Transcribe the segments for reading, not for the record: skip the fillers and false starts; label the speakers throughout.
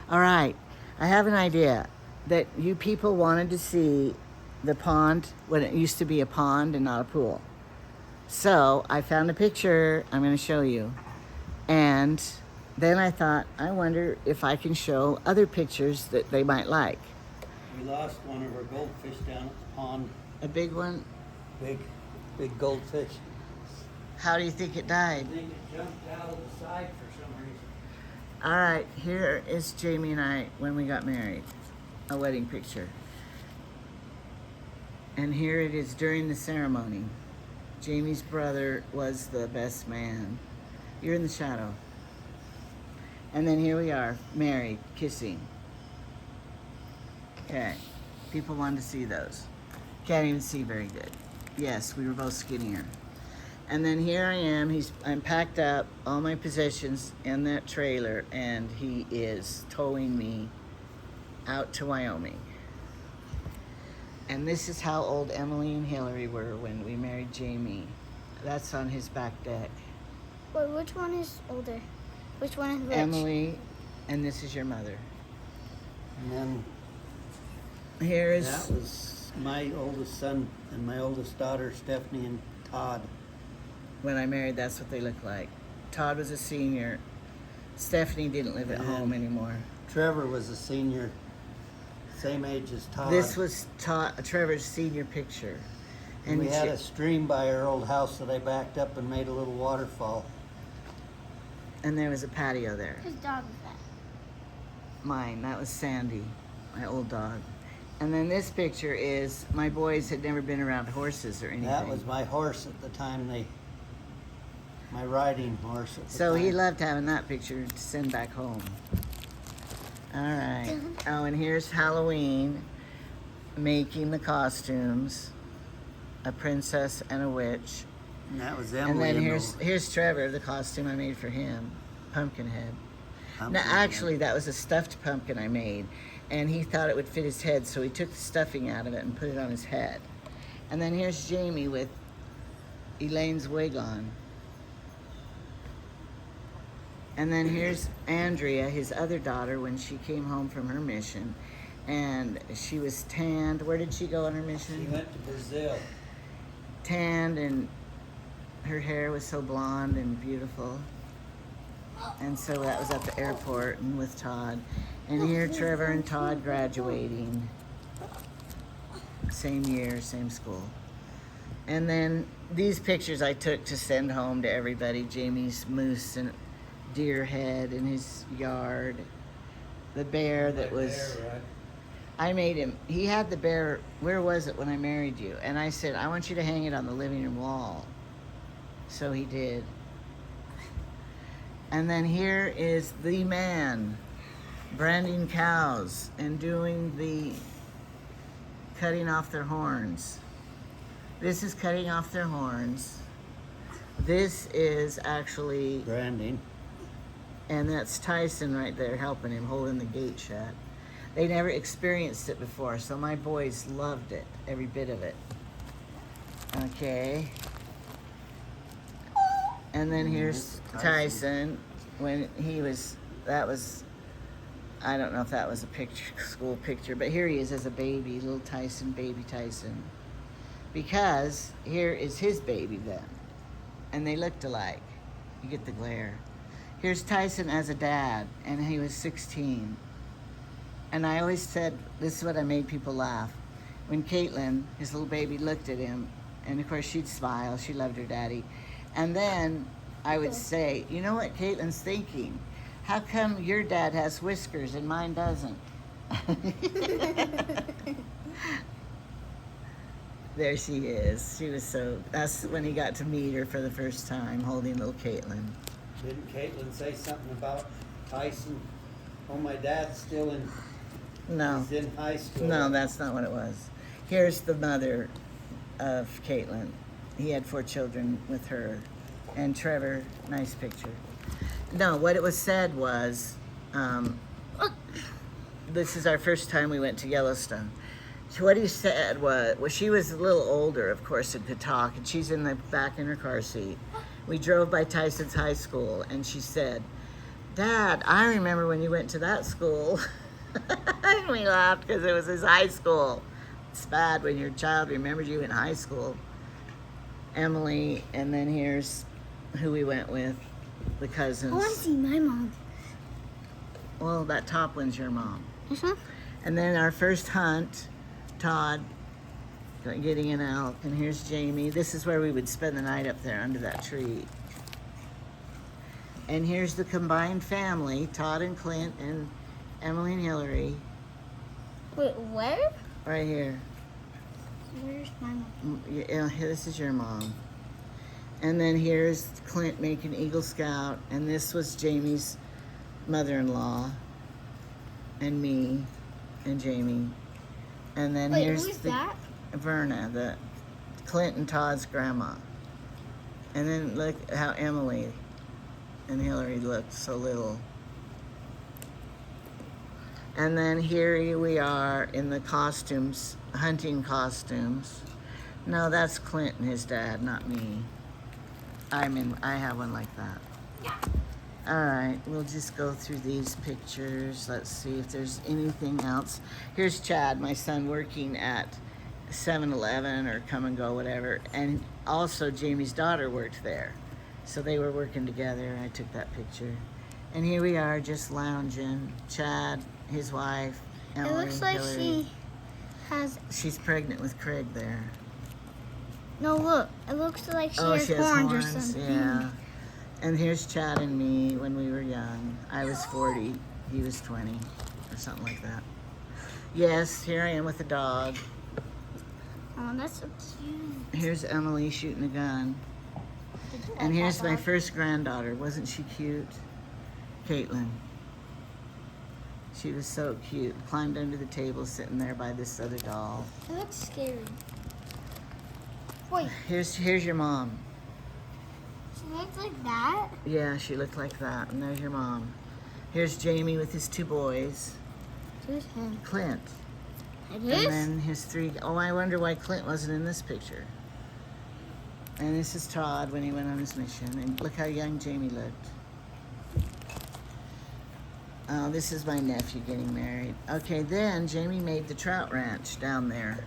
Speaker 1: All right, I have an idea that you people wanted to see the pond when it used to be a pond and not a pool. So I found a picture I'm going to show you. And then I thought, I wonder if I can show other pictures that they might like.
Speaker 2: We lost one of our goldfish down at the pond.
Speaker 1: A big one?
Speaker 2: Big goldfish.
Speaker 1: How do you think it died?
Speaker 2: I think it jumped out of the side for some reason.
Speaker 1: All right, here is Jamie and I when we got married. A wedding picture. And here it is during the ceremony. Jamie's brother was the best man. You're in the shadow. And then here we are, married, kissing. Okay, people wanted to see those. Can't even see very good. Yes, we were both skinnier. And then here I am, I'm packed up, all my possessions in that trailer, and he is towing me out to Wyoming. And this is how old Emily and Hillary were when we married Jamie. That's on his back deck.
Speaker 3: Wait, which one is older? Which one is which?
Speaker 1: Emily, and this is your mother.
Speaker 2: And then
Speaker 1: Here is...
Speaker 2: that was my oldest son and my oldest daughter, Stephanie and Todd.
Speaker 1: When I married, that's what they looked like. Todd was a senior. Stephanie didn't live at home anymore.
Speaker 2: Trevor was a senior, same age as Todd.
Speaker 1: This was Trevor's senior picture.
Speaker 2: And we had a stream by our old house that I backed up and made a little waterfall.
Speaker 1: And there was a patio there.
Speaker 3: Whose dog was that?
Speaker 1: Mine, that was Sandy, my old dog. And then this picture is, my boys had never been around horses or anything.
Speaker 2: That was my horse at the time, my riding horse at the
Speaker 1: So
Speaker 2: time.
Speaker 1: he loved having that picture to send back home. All right. Oh, and here's Halloween, making the costumes, a princess and a witch.
Speaker 2: And that was
Speaker 1: And
Speaker 2: Emily.
Speaker 1: then here's Trevor, the costume I made for him, Pumpkinhead. Now, actually, that was a stuffed pumpkin I made, and he thought it would fit his head, so he took the stuffing out of it and put it on his head. And then here's Jamie with Elaine's wig on. And then here's Andrea, his other daughter, when she came home from her mission, and she was tanned. Where did she go on her mission?
Speaker 2: She went to Brazil.
Speaker 1: Tanned, and her hair was so blonde and beautiful. And so that was at the airport and with Todd. And here Trevor and Todd graduating. Same year, same school. And then these pictures I took to send home to everybody. Jamie's moose and deer head in his yard. The bear that was... I made him, he had the bear, where was it when I married you? And I said, I want you to hang it on the living room wall. So he did. And then here is the man branding cows and doing the cutting off their horns. This is cutting off their horns. This is actually
Speaker 2: Branding.
Speaker 1: And that's Tyson right there helping him, holding the gate shut. They never experienced it before, so my boys loved it, every bit of it. Okay. And then here's Tyson when he was, I don't know if that was a picture, school picture, but here he is as a baby, little Tyson, baby Tyson. Because here is his baby then. And they looked alike. You get the glare. Here's Tyson as a dad, and he was 16. And I always said, this is what I made people laugh. When Caitlin, his little baby, looked at him, and of course she'd smile, she loved her daddy. And then I would say, you know what Caitlin's thinking? How come your dad has whiskers and mine doesn't? There she is. She was so, that's when he got to meet her for the first time, holding little Caitlin.
Speaker 2: Didn't Caitlin say something about Tyson? Oh, my dad's still in,
Speaker 1: No.
Speaker 2: he's in high school.
Speaker 1: No, that's not what it was. Here's the mother of Caitlin. He had 4 children with her. And Trevor, nice picture. No, what it was said was, this is our first time we went to Yellowstone. So what he said was, well, she was a little older, of course, and could talk, and she's in the back in her car seat. We drove by Tyson's high school, and she said, Dad, I remember when you went to that school. And we laughed because it was his high school. It's bad when your child remembers you in high school. Emily, and then here's who we went with, the
Speaker 3: I want to
Speaker 1: cousins.
Speaker 3: see my mom.
Speaker 1: Well, that top one's your mom.
Speaker 3: This one?
Speaker 1: And then our first hunt, Todd getting an elk, and here's Jamie. This is where we would spend the night up there under that tree. And here's the combined family, Todd and Clint and Emily and Hillary,
Speaker 3: Wait, where?
Speaker 1: right here.
Speaker 3: Where's my mom?
Speaker 1: Yeah, this is your mom. And then here's Clint making Eagle Scout, and this was Jamie's mother-in-law, and me, and Jamie. And then
Speaker 3: Wait,
Speaker 1: here's
Speaker 3: who's
Speaker 1: the
Speaker 3: that?
Speaker 1: Verna, the Clint and Todd's grandma. And then look how Emily and Hillary looked so little. And then here we are in the costumes, hunting costumes. No, that's Clint and his dad, not me. I have one like that.
Speaker 3: Yeah.
Speaker 1: All right, we'll just go through these pictures. Let's see if there's anything else. Here's Chad, my son, working at 7-Eleven or Come and Go, whatever. And also Jamie's daughter worked there. So they were working together. I took that picture. And here we are just lounging. Chad, his wife, Emily,
Speaker 3: It looks like
Speaker 1: Hillary.
Speaker 3: she has.
Speaker 1: She's pregnant with Craig there.
Speaker 3: No, look. It looks like she
Speaker 1: Oh,
Speaker 3: has
Speaker 1: she has
Speaker 3: horns or
Speaker 1: horns,
Speaker 3: something.
Speaker 1: yeah. And here's Chad and me when we were young. I was 40, he was 20, or something like that. Yes, here I am with a dog.
Speaker 3: Oh, that's so cute.
Speaker 1: Here's Emily shooting a gun.
Speaker 3: Did you
Speaker 1: And
Speaker 3: like
Speaker 1: here's
Speaker 3: that
Speaker 1: my
Speaker 3: dog?
Speaker 1: first granddaughter. Wasn't she cute? Caitlin. She was so cute. Climbed under the table sitting there by this other doll.
Speaker 3: It looks scary. Wait,
Speaker 1: Here's your mom.
Speaker 3: she looks like that?
Speaker 1: Yeah, she looked like that. And there's your mom. Here's Jamie with his 2 boys.
Speaker 3: Who's him?
Speaker 1: Clint.
Speaker 3: It
Speaker 1: And
Speaker 3: is?
Speaker 1: then his 3. Oh, I wonder why Clint wasn't in this picture. And this is Todd when he went on his mission. And look how young Jamie looked. Oh, this is my nephew getting married. Okay, then Jamie made the trout ranch down there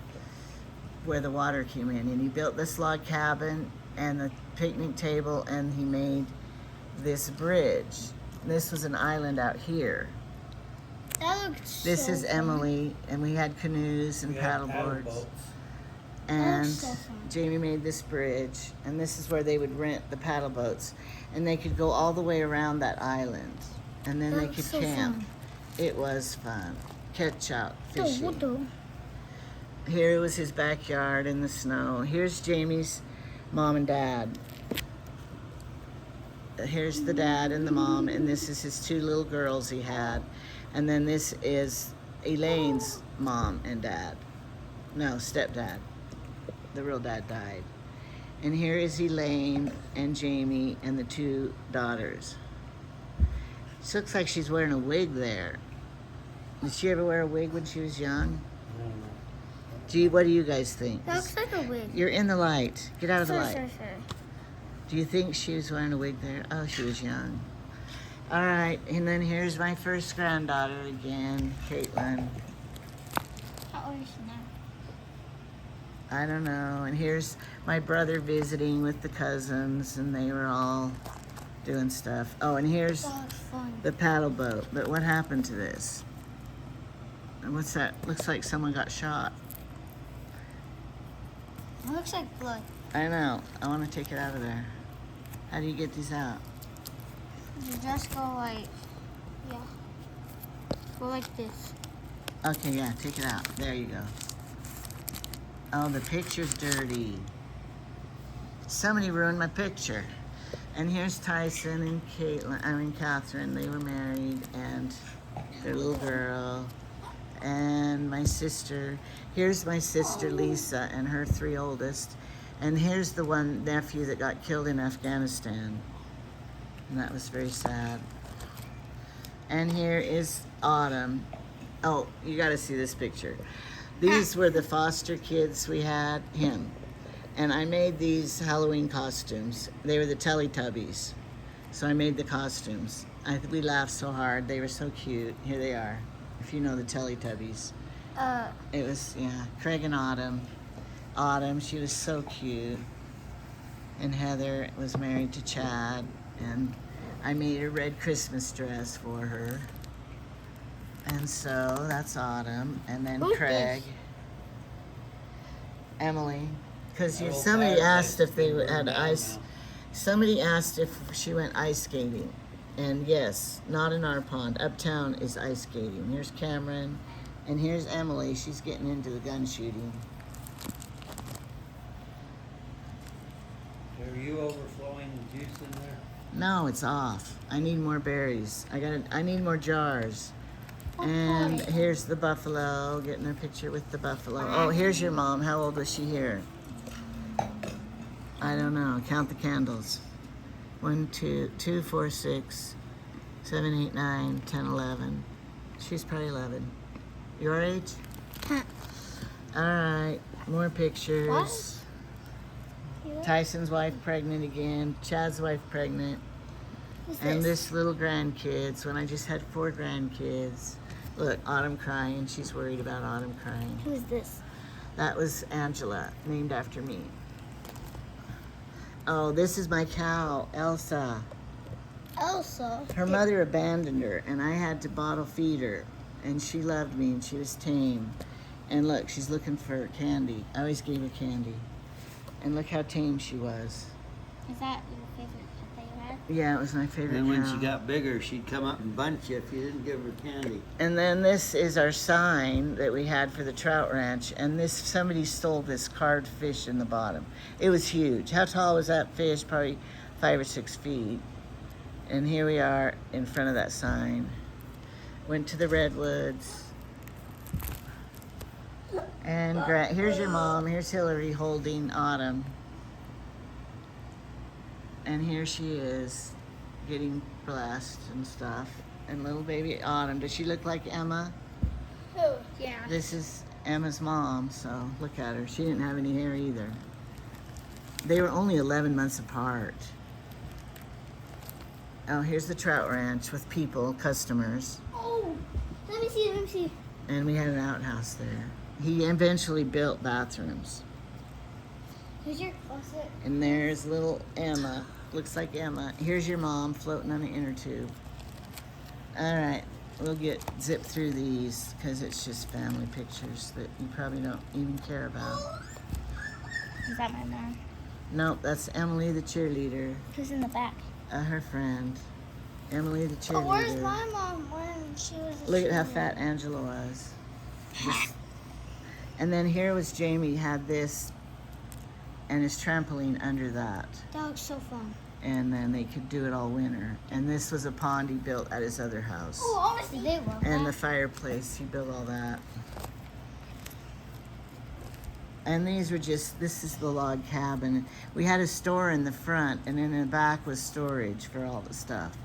Speaker 1: where the water came in. And he built this log cabin and the picnic table, and he made this bridge. This was an island out here.
Speaker 3: That looks
Speaker 1: This
Speaker 3: so
Speaker 1: is
Speaker 3: fun.
Speaker 1: Emily, and we had canoes and
Speaker 2: We had
Speaker 1: paddle boards.
Speaker 3: That
Speaker 1: And
Speaker 3: looks so fun.
Speaker 1: Jamie made this bridge, and this is where they would rent the paddle boats, and they could go all the way around that island, and then
Speaker 3: That
Speaker 1: they
Speaker 3: looks
Speaker 1: could
Speaker 3: so
Speaker 1: camp.
Speaker 3: fun.
Speaker 1: It was fun. Catch out
Speaker 3: Oh,
Speaker 1: fishing.
Speaker 3: what the?
Speaker 1: Here was his backyard in the snow. Here's Jamie's mom and dad. Here's the dad and the mom, and this is his 2 little girls he had. And then this is Elaine's mom and dad. No, stepdad. The real dad died. And here is Elaine and Jamie and the 2 daughters. She looks like she's wearing a wig there. Did she ever wear a wig when she was young? Gee, what do you guys think?
Speaker 3: That looks like a wig.
Speaker 1: You're in the light. Get out of the light.
Speaker 3: Sorry.
Speaker 1: Do you think she was wearing a wig there? Oh, she was young. All right, and then here's my first granddaughter again, Caitlin.
Speaker 3: How old is she now?
Speaker 1: I don't know. And here's my brother visiting with the cousins, and they were all doing stuff. Oh, and here's
Speaker 3: That looks fun.
Speaker 1: the paddle boat. But what happened to this? And what's that? Looks like someone got shot.
Speaker 3: It looks like blood.
Speaker 1: I know. I want to take it out of there. How do you get these out?
Speaker 3: You just go like, yeah. Go like this.
Speaker 1: Okay, yeah, take it out. There you go. Oh, the picture's dirty. Somebody ruined my picture. And here's Tyson and Catherine. They were married, and their little girl. And my sister. Here's my sister Lisa and her 3 oldest. And here's the one nephew that got killed in Afghanistan. And that was very sad. And here is Autumn. Oh, you got to see this picture. These were the foster kids we had, him. And I made these Halloween costumes. They were the Teletubbies. So I made the costumes. We laughed so hard. They were so cute. Here they are. If you know the Teletubbies. It was, yeah, Craig and Autumn. Autumn, she was so cute. And Heather was married to Chad. And I made a red Christmas dress for her. And so that's Autumn. And then
Speaker 3: Who's
Speaker 1: Craig.
Speaker 3: this?
Speaker 1: Emily. Because
Speaker 2: That old
Speaker 1: somebody
Speaker 2: fireplace
Speaker 1: asked if they
Speaker 2: has been
Speaker 1: had
Speaker 2: burned down
Speaker 1: ice.
Speaker 2: now.
Speaker 1: Somebody asked if she went ice skating. And yes, not in our pond. Uptown is ice skating. Here's Cameron. And here's Emily. She's getting into the gun shooting.
Speaker 2: Are you overflowing the juice in there?
Speaker 1: No, it's off. I need more berries. I need more jars. And here's the buffalo, getting a picture with the buffalo. Oh, here's your mom. How old was she here? I don't know. Count the candles. 1, 2, 2, 4, 6, 7, 8, 9, 10, 11. She's probably 11. Your age? All right. More pictures. Tyson's wife pregnant again. Chad's wife pregnant. And this little grandkids, when I just had 4 grandkids. Look, Autumn crying. She's worried about Autumn crying.
Speaker 3: Who's this?
Speaker 1: That was Angela, named after me. Oh, this is my cow, Elsa.
Speaker 3: Elsa.
Speaker 1: Her mother abandoned her, and I had to bottle feed her. And she loved me, and she was tame. And look, she's looking for candy. I always gave her candy. And look how tame she was.
Speaker 3: Is that your favorite pet that you had?
Speaker 1: Yeah, it was my favorite
Speaker 2: And when
Speaker 1: cow.
Speaker 2: she got bigger, she'd come up and bunch you if you didn't give her candy.
Speaker 1: And then this is our sign that we had for the trout ranch. And this, somebody stole this carved fish in the bottom. It was huge. How tall was that fish? Probably 5 or 6 feet. And here we are in front of that sign. Went to the redwoods. And here's your mom. Here's Hillary holding Autumn. And here she is, getting blessed and stuff. And little baby Autumn. Does she look like Emma?
Speaker 3: Who? Yeah.
Speaker 1: This is Emma's mom, so look at her. She didn't have any hair either. They were only 11 months apart. Oh, here's the trout ranch with people, customers.
Speaker 3: Oh, let me see.
Speaker 1: And we had an outhouse there. He eventually built bathrooms.
Speaker 3: Who's your closet?
Speaker 1: And there's little Emma. Looks like Emma. Here's your mom floating on the inner tube. All right, we'll zip through these because it's just family pictures that you probably don't even care about.
Speaker 3: Is that my mom?
Speaker 1: Nope, that's Emily the cheerleader.
Speaker 3: Who's in the back?
Speaker 1: Her friend. Emily the cheerleader.
Speaker 3: Oh, where's my mom when she was a
Speaker 1: Look at how
Speaker 3: cheerleader?
Speaker 1: fat Angela was. And then here was Jamie had this and his trampoline under that.
Speaker 3: That looks so fun.
Speaker 1: And then they could do it all winter. And this was a pond he built at his other house.
Speaker 3: Oh, honestly, they love
Speaker 1: And the
Speaker 3: that.
Speaker 1: fireplace, he built all that. And these were this is the log cabin. We had a store in the front, and in the back was storage for all the stuff.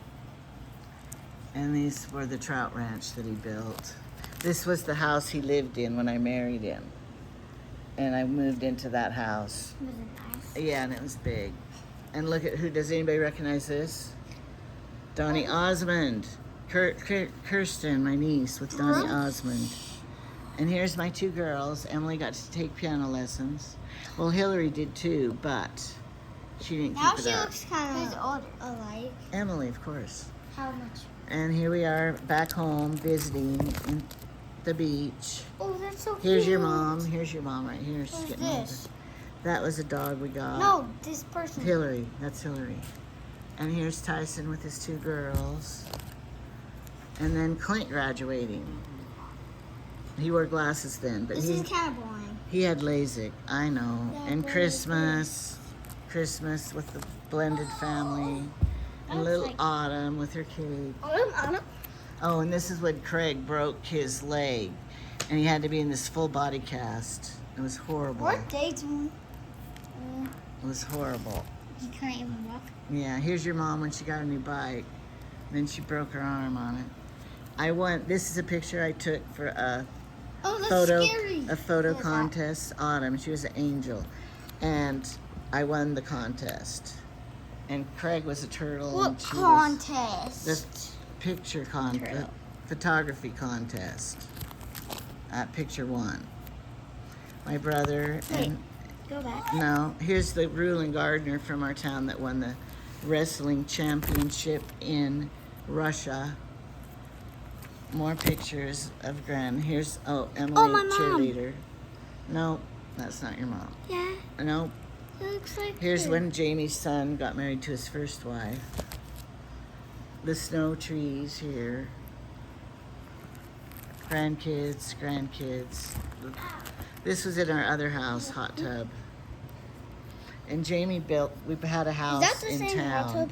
Speaker 1: And these were the trout ranch that he built. This was the house he lived in when I married him. And I moved into that house.
Speaker 3: Was it nice?
Speaker 1: Yeah, and it was big. And look at does anybody recognize this? Donnie Osmond. Kirsten, my niece, with Donnie Osmond. And here's my 2 girls. Emily got to take piano lessons. Well, Hillary did too, but she didn't
Speaker 3: Now
Speaker 1: keep
Speaker 3: she
Speaker 1: it up.
Speaker 3: looks kind of alike.
Speaker 1: Emily, of course.
Speaker 3: How much?
Speaker 1: And here we are back home visiting the beach.
Speaker 3: Oh, that's so cute.
Speaker 1: Here's your mom. Here's your mom right here. She's
Speaker 3: Who's
Speaker 1: getting
Speaker 3: this?
Speaker 1: older. That was a dog we got.
Speaker 3: No, this person.
Speaker 1: Hillary. That's Hillary. And here's Tyson with his 2 girls. And then Clint graduating. He wore glasses then, but
Speaker 3: This is kind of boring.
Speaker 1: he had LASIK. I know.
Speaker 3: Yeah,
Speaker 1: And
Speaker 3: but
Speaker 1: Christmas with the blended family. And
Speaker 3: That's
Speaker 1: little
Speaker 3: like-
Speaker 1: Autumn with her cake.
Speaker 3: Anna.
Speaker 1: Oh, and this is when Craig broke his leg. And he had to be in this full body cast. It was horrible.
Speaker 3: What dates when
Speaker 1: It was horrible.
Speaker 3: you can't even walk?
Speaker 1: Yeah, here's your mom when she got a new bike. Then she broke her arm on it. This is a picture I took for a
Speaker 3: Oh, that's scary.
Speaker 1: photo
Speaker 3: What is that?
Speaker 1: contest. Autumn, she was an angel. And I won the contest. And Craig was a turtle.
Speaker 3: What
Speaker 1: and she
Speaker 3: contest?
Speaker 1: was the picture contest,
Speaker 3: Turtle.
Speaker 1: photography contest. Picture 1. My brother
Speaker 3: Wait.
Speaker 1: and
Speaker 3: Go back.
Speaker 1: no, here's the ruling gardener from our town that won the wrestling championship in Russia. More pictures of Gran. Here's Emily,
Speaker 3: Oh, my mom.
Speaker 1: cheerleader. No, that's not your mom.
Speaker 3: Yeah,
Speaker 1: No,
Speaker 3: it looks like
Speaker 1: here's
Speaker 3: her.
Speaker 1: when Jamie's son got married to his first wife. The snow trees here. Grandkids. This was in our other house, hot tub. And Jamie built, we had a house
Speaker 3: Is that the
Speaker 1: in
Speaker 3: same
Speaker 1: town.
Speaker 3: hot tub?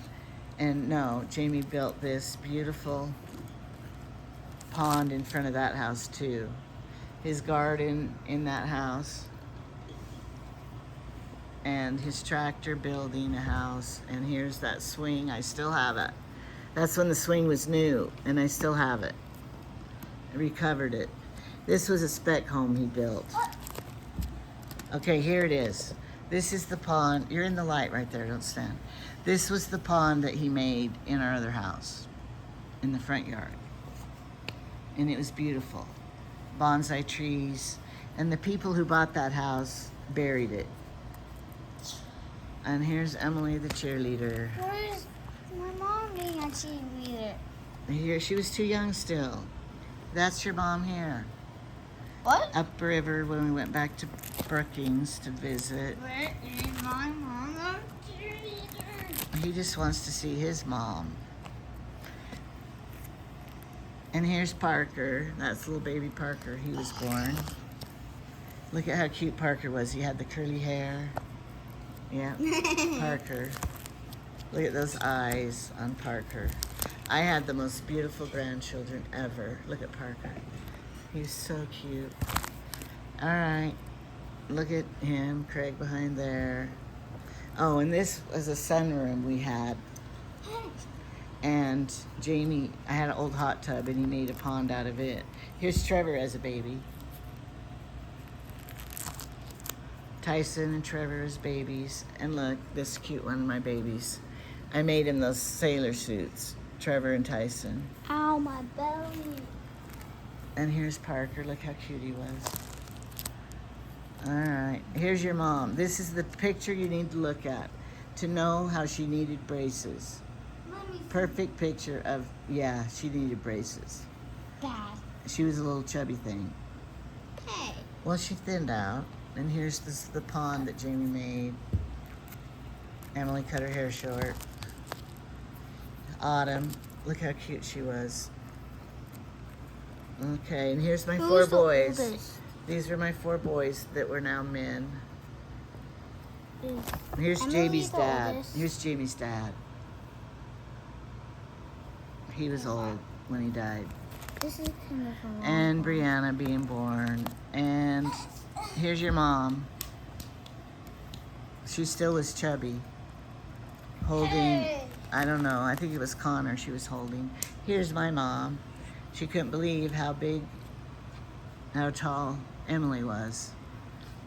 Speaker 1: And no, Jamie built this beautiful pond in front of that house too. His garden in that house. And his tractor building a house. And here's that swing, I still have it. That's when the swing was new, and I still have it. I recovered it. This was a spec home he built. Okay, here it is. This is the pond. You're in the light right there, don't stand. This was the pond that he made in our other house, in the front yard. And it was beautiful. Bonsai trees. And the people who bought that house buried it. And here's Emily, the cheerleader.
Speaker 3: Where's my mom being a cheerleader?
Speaker 1: Here, she was too young still. That's your mom here.
Speaker 3: What?
Speaker 1: Upriver when we went back to Brookings to visit.
Speaker 3: Where is my mom a cheerleader?
Speaker 1: He just wants to see his mom. And here's Parker. That's little baby Parker. He was born. Look at how cute Parker was. He had the curly hair. Yeah, Parker. Look at those eyes on Parker. I had the most beautiful grandchildren ever. Look at Parker. He's so cute. All right. Look at him, Craig behind there. Oh, and this was a sunroom we had. And Jamie, I had an old hot tub and he made a pond out of it. Here's Trevor as a baby. Tyson and Trevor as babies. And look, this cute one of my babies. I made him those sailor suits, Trevor and Tyson.
Speaker 3: Ow, my belly.
Speaker 1: And here's Parker. Look how cute he was. All right, here's your mom. This is the picture you need to look at to know how she needed braces. Perfect picture of, yeah, she needed braces.
Speaker 3: Bad.
Speaker 1: She was a little chubby thing.
Speaker 3: Hey.
Speaker 1: Well, she thinned out. And here's the pond that Jamie made. Emily cut her hair short. Autumn, look how cute she was. Okay, and here's my 4 boys. These are my 4 boys that were now men. Here's
Speaker 3: Emily's
Speaker 1: Jamie's
Speaker 3: the
Speaker 1: dad.
Speaker 3: oldest.
Speaker 1: Here's Jamie's dad. He was old when he died.
Speaker 3: This is kind of a long
Speaker 1: And
Speaker 3: one.
Speaker 1: Brianna being born. And here's your mom. She still was chubby. Holding, I don't know, I think it was Connor she was holding. Here's my mom. She couldn't believe how big, how tall Emily was.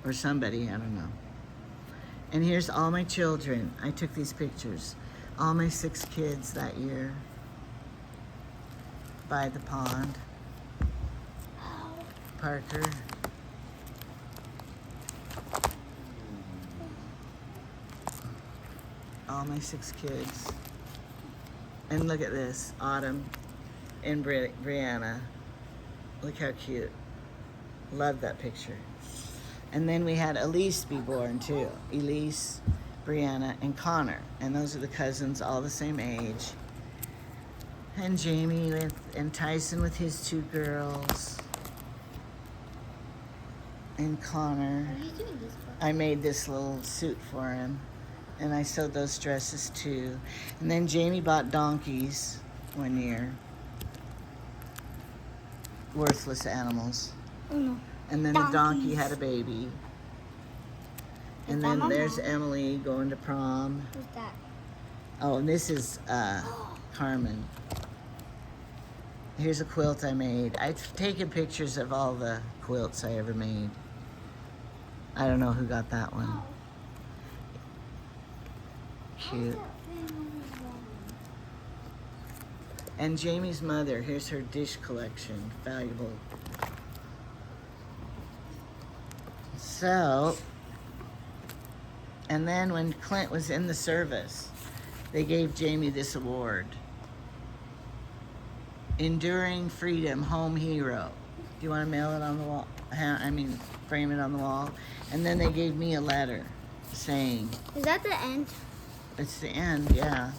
Speaker 1: Or somebody, I don't know. And here's all my children. I took these pictures. All my 6 kids that year by the pond. Parker. All my 6 kids. And look at this, Autumn and Brianna. Look how cute. Love that picture. And then we had Elise be born too. Elise, Brianna, and Connor. And those are the cousins, all the same age. And Jamie and Tyson with his 2 girls. And Connor.
Speaker 3: What are you doing this for?
Speaker 1: I made this little suit for him. And I sewed those dresses too. And then Jamie bought donkeys one year. Worthless animals.
Speaker 3: Oh no.
Speaker 1: And then the donkey
Speaker 3: Donkeys.
Speaker 1: had a baby. And
Speaker 3: Is that
Speaker 1: then
Speaker 3: my
Speaker 1: there's
Speaker 3: mom?
Speaker 1: Emily going to prom.
Speaker 3: Who's that?
Speaker 1: Oh, and this is Carmen. Here's a quilt I made. I've taken pictures of all the quilts I ever made. I don't know who got that one. Cute. And Jamie's mother, here's her dish collection, valuable. So, and then when Clint was in the service, they gave Jamie this award. Enduring Freedom Home Hero. Do you want to mail it on the wall? Frame it on the wall. And then they gave me a letter saying,
Speaker 3: Is that the end?
Speaker 1: it's the end, yeah.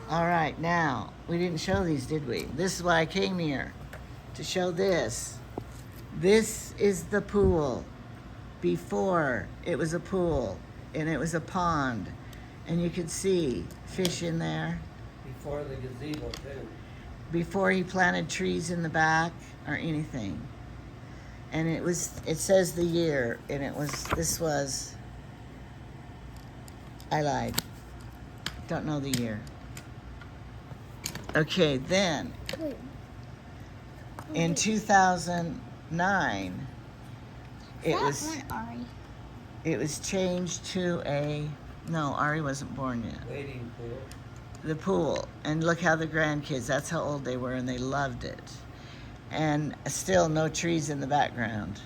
Speaker 1: All right, now, we didn't show these, did we? This is why I came here, to show this. This is the pool. Before, it was a pool, and it was a pond, and you could see fish in there.
Speaker 2: Before the gazebo too.
Speaker 1: Before he planted trees in the back or anything. And it says the year, and I lied. Don't know the year. Okay, then
Speaker 3: Wait.
Speaker 1: in 2009,
Speaker 3: That one, Ari.
Speaker 1: it was changed to no, Ari wasn't born yet.
Speaker 2: Waiting pool.
Speaker 1: The pool, and look how the grandkids, that's how old they were, and they loved it. And still no trees in the background.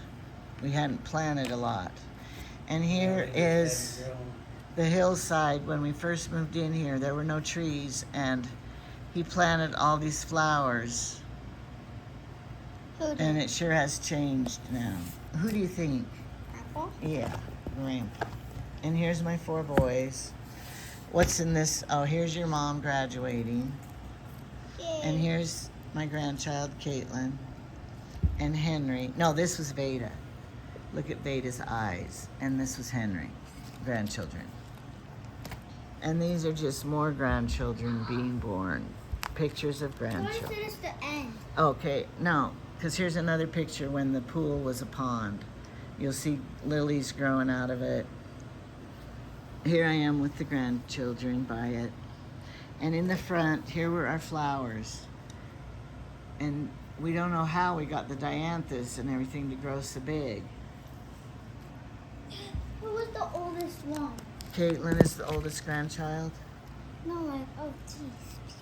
Speaker 1: We hadn't planted a lot. And here is the hillside. When we first moved in here, there were no trees, and he planted all these flowers. And it sure has changed now. Who do you think?
Speaker 3: Apple?
Speaker 1: Yeah, Grandpa. And here's my 4 boys. What's in this? Oh, here's your mom graduating.
Speaker 3: Yay.
Speaker 1: And here's my grandchild, Caitlin. And Henry. No, this was Veda. Look at Veda's eyes. And this was Henry. Grandchildren. And these are just more grandchildren being born. Pictures of
Speaker 3: Why is
Speaker 1: grandchildren.
Speaker 3: this the end?
Speaker 1: Okay, no, because here's another picture when the pool was a pond. You'll see lilies growing out of it. Here I am with the grandchildren by it. And in the front, here were our flowers. And we don't know how we got the dianthus and everything to grow so big.
Speaker 3: Who was the oldest one?
Speaker 1: Caitlin is the oldest grandchild.
Speaker 3: No, like, oh, jeez.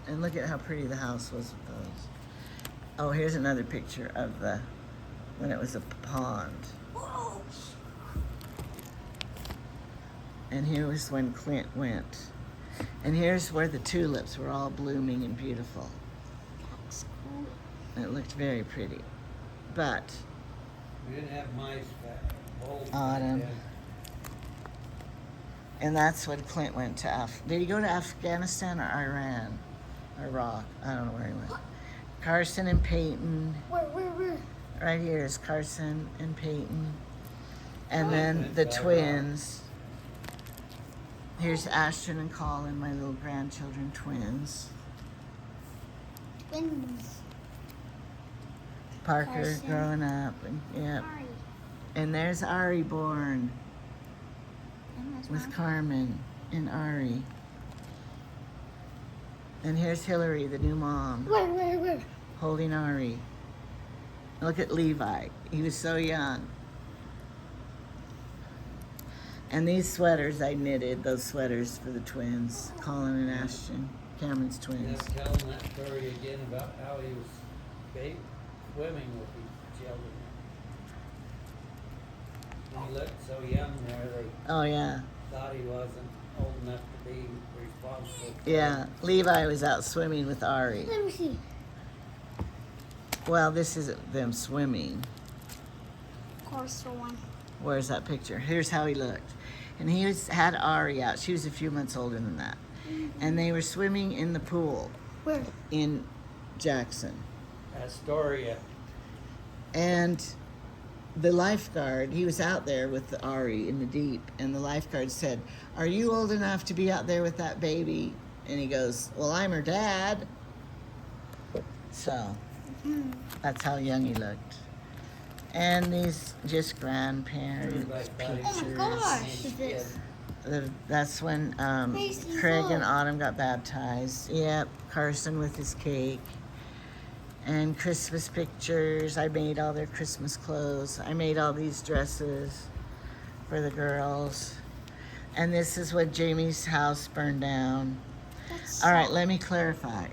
Speaker 1: And look at how pretty the house was with those. Oh, here's another picture of when it was a pond.
Speaker 3: Whoa.
Speaker 1: And here was when Clint went. And here's where the tulips were all blooming and beautiful.
Speaker 3: That's cool.
Speaker 1: It looked very pretty. But
Speaker 2: We didn't have mice back. Old
Speaker 1: Autumn.
Speaker 2: back then.
Speaker 1: And that's when Clint went to did he go to Afghanistan or Iran? Iraq? I don't know where he went. Carson and Peyton.
Speaker 3: Where?
Speaker 1: Right here is Carson and Peyton. And
Speaker 2: Oh,
Speaker 1: then
Speaker 2: went
Speaker 1: the
Speaker 2: to Iraq.
Speaker 1: twins. Here's Ashton and Colin, my little grandchildren, twins.
Speaker 3: Twins.
Speaker 1: Parker
Speaker 3: Carson.
Speaker 1: growing up. And, yep.
Speaker 3: Ari.
Speaker 1: And there's Ari born
Speaker 3: And that's
Speaker 1: with
Speaker 3: Mom.
Speaker 1: Carmen and Ari. And here's Hillary, the new mom,
Speaker 3: Where?
Speaker 1: holding Ari. Look at Levi. He was so young. And these sweaters I knitted, those sweaters for the twins, Colin and Ashton, Cameron's twins.
Speaker 2: Just tell them that story again about how he was swimming with these children. He looked so young there, they
Speaker 1: Oh, yeah.
Speaker 2: thought he wasn't old enough to be responsible. for
Speaker 1: Yeah, Levi was out swimming with Ari.
Speaker 3: Let me see.
Speaker 1: Well, this isn't them swimming.
Speaker 3: Of course, the one.
Speaker 1: Where's that picture? Here's how he looked. And had Ari out. She was a few months older than that. And they were swimming in the pool
Speaker 3: Where?
Speaker 1: in Jackson.
Speaker 2: Astoria.
Speaker 1: And the lifeguard, he was out there with Ari in the deep, and the lifeguard said, "Are you old enough to be out there with that baby?" And he goes, "Well, I'm her dad." So, that's how young he looked. And these just grandparent
Speaker 2: Everybody thought he was
Speaker 1: pictures.
Speaker 3: Oh my gosh.
Speaker 2: his
Speaker 3: Is
Speaker 2: kid.
Speaker 3: this-
Speaker 1: That's when
Speaker 3: Macy's
Speaker 1: Craig
Speaker 3: old.
Speaker 1: and Autumn got baptized. Yep, Carson with his cake. And Christmas pictures. I made all their Christmas clothes. I made all these dresses for the girls. And this is when Jamie's house burned down.
Speaker 3: That's
Speaker 1: All right, let me clarify.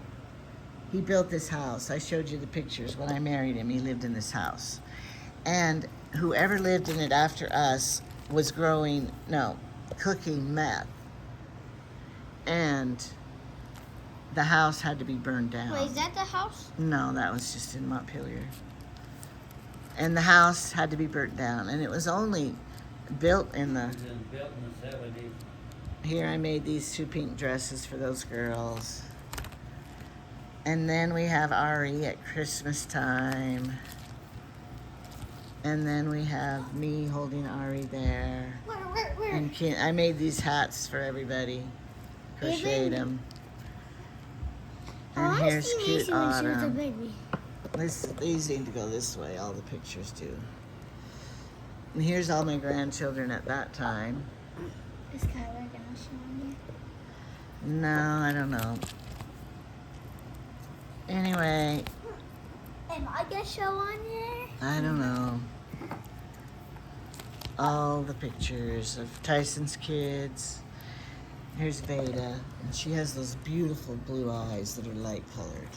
Speaker 1: He built this house. I showed you the pictures. When I married him, he lived in this house. And whoever lived in it after us was cooking meth. And the house had to be burned down.
Speaker 3: Wait, is that the house?
Speaker 1: No, that was just in Montpelier. And the house had to be burnt down. And it was only built in the...
Speaker 2: It was built in the 70s.
Speaker 1: Here I made these 2 pink dresses for those girls. And then we have Ari at Christmas time. And then we have me holding Ari there.
Speaker 3: Where?
Speaker 1: And I made these hats for everybody. Crocheted them. And here's cute Autumn.
Speaker 3: Baby.
Speaker 1: These need to go this way, all the pictures do. And here's all my grandchildren at that time.
Speaker 3: Is Kyler gonna show on you?
Speaker 1: No, I don't know. Anyway,
Speaker 3: Am I gonna show on you?
Speaker 1: I don't know. All the pictures of Tyson's kids. Here's Veda, and she has those beautiful blue eyes that are light colored.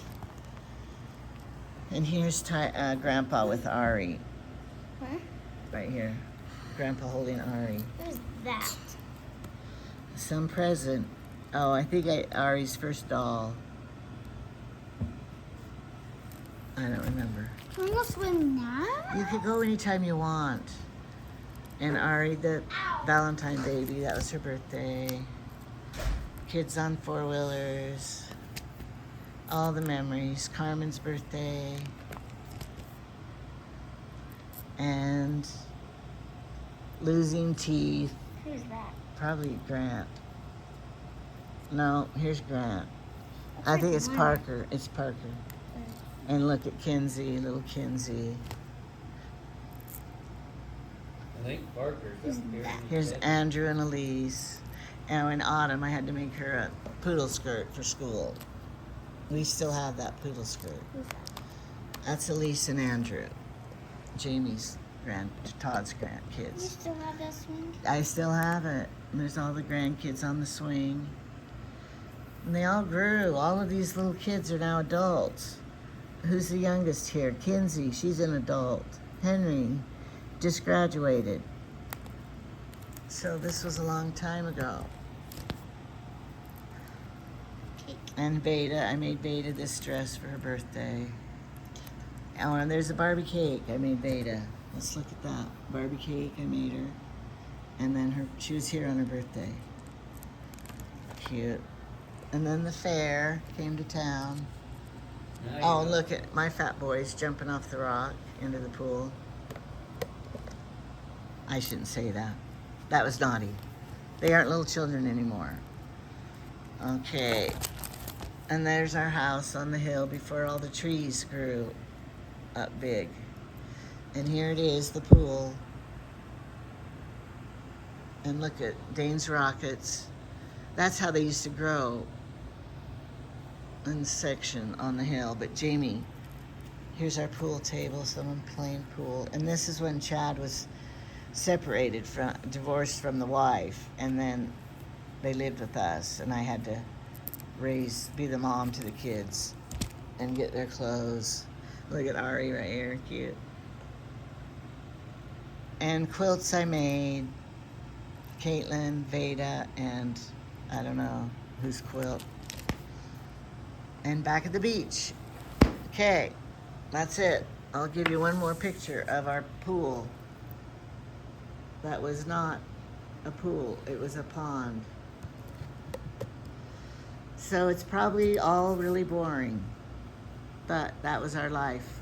Speaker 1: And here's Grandpa with Ari,
Speaker 3: Where?
Speaker 1: right here. Grandpa holding Ari.
Speaker 3: Who's that?
Speaker 1: Some present. Oh, I think Ari's first doll. I don't remember.
Speaker 3: Can we go swim now?
Speaker 1: You could go anytime you want. And Ari, the Valentine baby, that was her birthday. Kids on 4-wheelers. All the memories. Carmen's birthday. And losing teeth.
Speaker 3: Who's that?
Speaker 1: Probably Grant. No, here's Grant.
Speaker 3: Looks
Speaker 1: I
Speaker 3: like
Speaker 1: think it's
Speaker 3: mine.
Speaker 1: Parker. It's Parker. And look at Kinsey, little Kinsey.
Speaker 2: I think Parker's up here.
Speaker 1: Here's Andrew and Elise. Now in autumn, I had to make her a poodle skirt for school. We still have that poodle skirt.
Speaker 3: Who's that?
Speaker 1: That's Elise and Andrew. Jamie's Todd's
Speaker 3: You
Speaker 1: grandkids.
Speaker 3: still have that swing?
Speaker 1: I still have it. And there's all the grandkids on the swing. And they all grew. All of these little kids are now adults. Who's the youngest here? Kinsey, she's an adult. Henry just graduated. So this was a long time ago.
Speaker 3: Cake.
Speaker 1: And Beta, I made Beta this dress for her birthday. Oh, and there's a Barbie cake I made Beta. Let's look at that. Barbie cake I made her. And then she was here on her birthday. Cute. And then the fair came to town.
Speaker 2: Now you
Speaker 1: Oh,
Speaker 2: know.
Speaker 1: look at my fat boys jumping off the rock into the pool. I shouldn't say that. That was naughty. They aren't little children anymore. Okay. And there's our house on the hill before all the trees grew up big. And here it is, the pool. And look at Dane's rockets. That's how they used to grow in the section on the hill. But Jamie, here's our pool table, someone playing pool. And this is when Chad was divorced from the wife, and then they lived with us, and I had to be the mom to the kids and get their clothes. Look at Ari right here, cute. And quilts I made, Caitlin, Veda, and I don't know whose quilt. And back at the beach. Okay, that's it. I'll give you one more picture of our pool. That was not a pool, it was a pond. So it's probably all really boring, but that was our life.